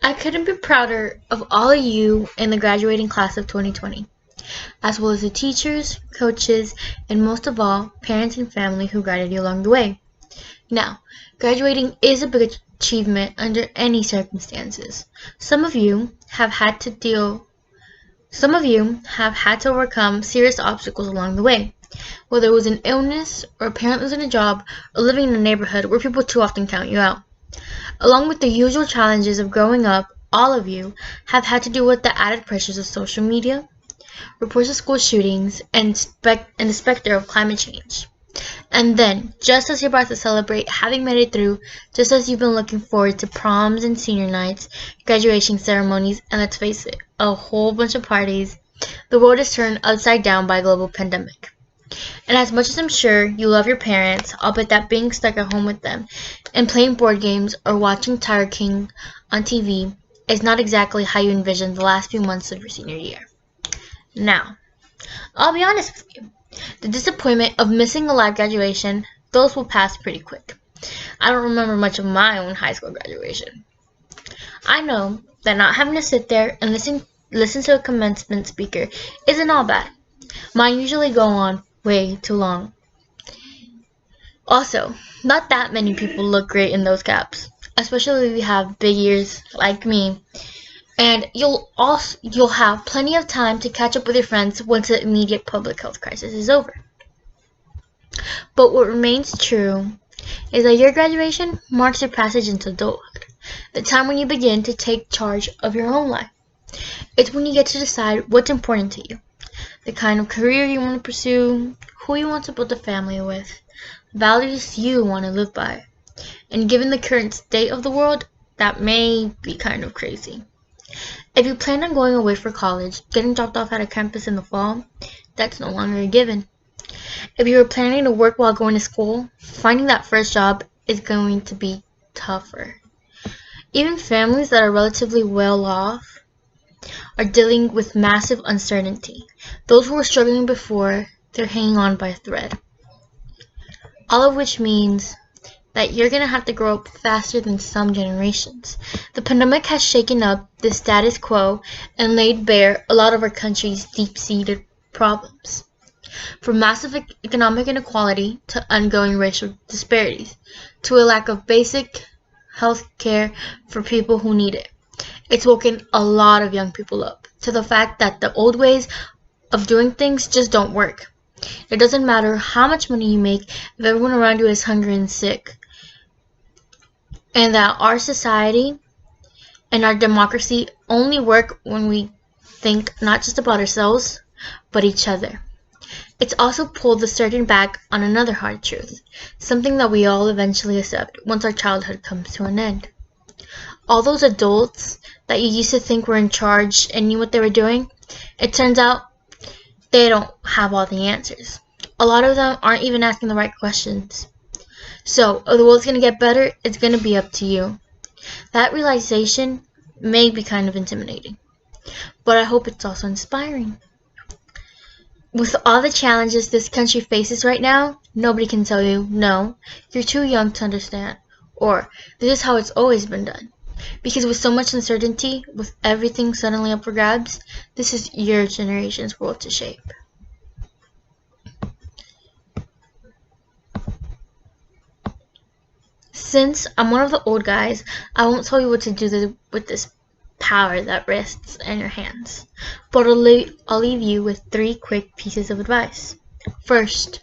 I couldn't be prouder of all of you in the graduating class of 2020, as well as the teachers, coaches, and most of all, parents and family who guided you along the way. Now, graduating is a big achievement under any circumstances. Some of you have had to deal some of you have had to overcome serious obstacles along the way, whether it was an illness or a parent losing a job or living in a neighborhood where people too often count you out. Along with the usual challenges of growing up, all of you have had to deal with the added pressures of social media, reports of school shootings, and the specter of climate change. And then, just as you're about to celebrate having made it through, just as you've been looking forward to proms and senior nights, graduation ceremonies, and let's face it, a whole bunch of parties, the world is turned upside down by a global pandemic. And as much as I'm sure you love your parents, I'll bet that being stuck at home with them and playing board games or watching Tiger King on TV is not exactly how you envisioned the last few months of your senior year. Now, I'll be honest with you. The disappointment of missing a live graduation, those will pass pretty quick. I don't remember much of my own high school graduation. I know that not having to sit there and listen to a commencement speaker isn't all bad. Mine usually go on way too long. Also, not that many people look great in those caps, especially if you have big ears like me. And you'll have plenty of time to catch up with your friends once the immediate public health crisis is over. But what remains true is that your graduation marks your passage into adulthood, the time when you begin to take charge of your own life. It's when you get to decide what's important to you, the kind of career you want to pursue, who you want to build a family with, values you want to live by. And given the current state of the world, that may be kind of crazy. If you plan on going away for college, getting dropped off at a campus in the fall, that's no longer a given. If you were planning to work while going to school, finding that first job is going to be tougher. Even families that are relatively well off are dealing with massive uncertainty. Those who were struggling before, they're hanging on by a thread. All of which means that you're going to have to grow up faster than some generations. The pandemic has shaken up the status quo and laid bare a lot of our country's deep-seated problems. From massive economic inequality to ongoing racial disparities, to a lack of basic health care for people who need it. It's woken a lot of young people up to the fact that the old ways of doing things just don't work. It doesn't matter how much money you make if everyone around you is hungry and sick. And that our society and our democracy only work when we think not just about ourselves, but each other. It's also pulled the curtain back on another hard truth, something that we all eventually accept once our childhood comes to an end. All those adults that you used to think were in charge and knew what they were doing, it turns out they don't have all the answers. A lot of them aren't even asking the right questions. So, if the world's going to get better, it's going to be up to you. That realization may be kind of intimidating, but I hope it's also inspiring. With all the challenges this country faces right now, nobody can tell you, no, you're too young to understand, or this is how it's always been done. Because with so much uncertainty, with everything suddenly up for grabs, this is your generation's world to shape. Since I'm one of the old guys, I won't tell you what to do with this power that rests in your hands. But I'll leave you with 3 quick pieces of advice. First,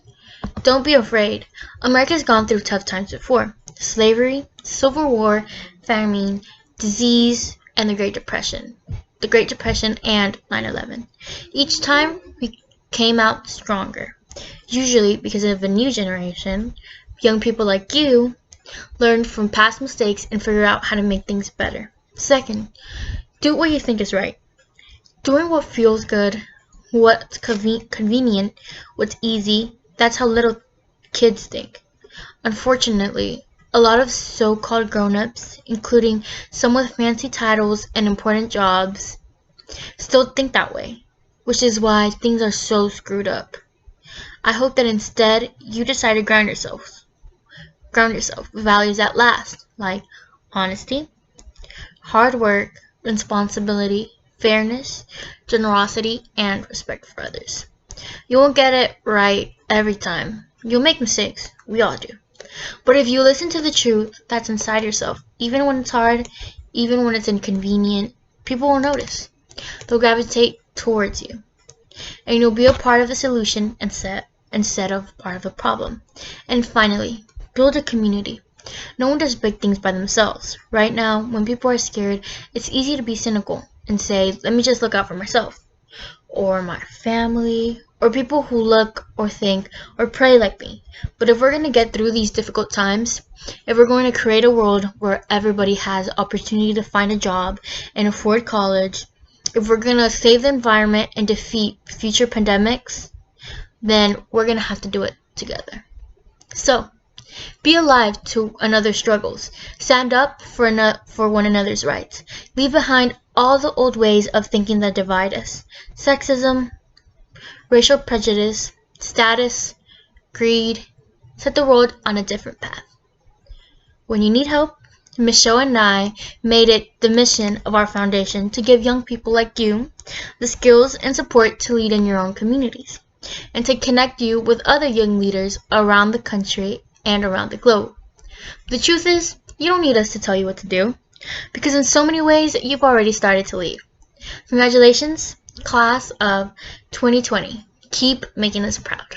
don't be afraid. America's gone through tough times before. Slavery, Civil War, famine, disease, and the Great Depression. The Great Depression and 9/11. Each time, we came out stronger. Usually because of a new generation, young people like you, learned from past mistakes and figure out how to make things better. Second, do what you think is right. Doing what feels good, what's convenient, what's easy, that's how little kids think. Unfortunately, a lot of so-called grown-ups, including some with fancy titles and important jobs, still think that way, which is why things are so screwed up. I hope that instead you decide to ground yourself with values that last, like honesty, hard work, responsibility, fairness, generosity, and respect for others. You won't get it right every time. You'll make mistakes. We all do. But if you listen to the truth that's inside yourself, even when it's hard, even when it's inconvenient, people will notice. They'll gravitate towards you. And you'll be a part of the solution instead of part of the problem. And finally, build a community. No one does big things by themselves. Right now, when people are scared, it's easy to be cynical and say, let me just look out for myself, or my family, or people who look or think or pray like me. But if we're going to get through these difficult times, if we're going to create a world where everybody has opportunity to find a job and afford college, if we're going to save the environment and defeat future pandemics, then we're going to have to do it together. So, be alive to another's struggles. Stand up for one another's rights. Leave behind all the old ways of thinking that divide us. Sexism, racial prejudice, status, greed. Set the world on a different path. When you need help, Michelle and I made it the mission of our foundation to give young people like you the skills and support to lead in your own communities, and to connect you with other young leaders around the country and around the globe. The truth is, you don't need us to tell you what to do, because in so many ways, you've already started to lead. Congratulations, class of 2020. Keep making us proud.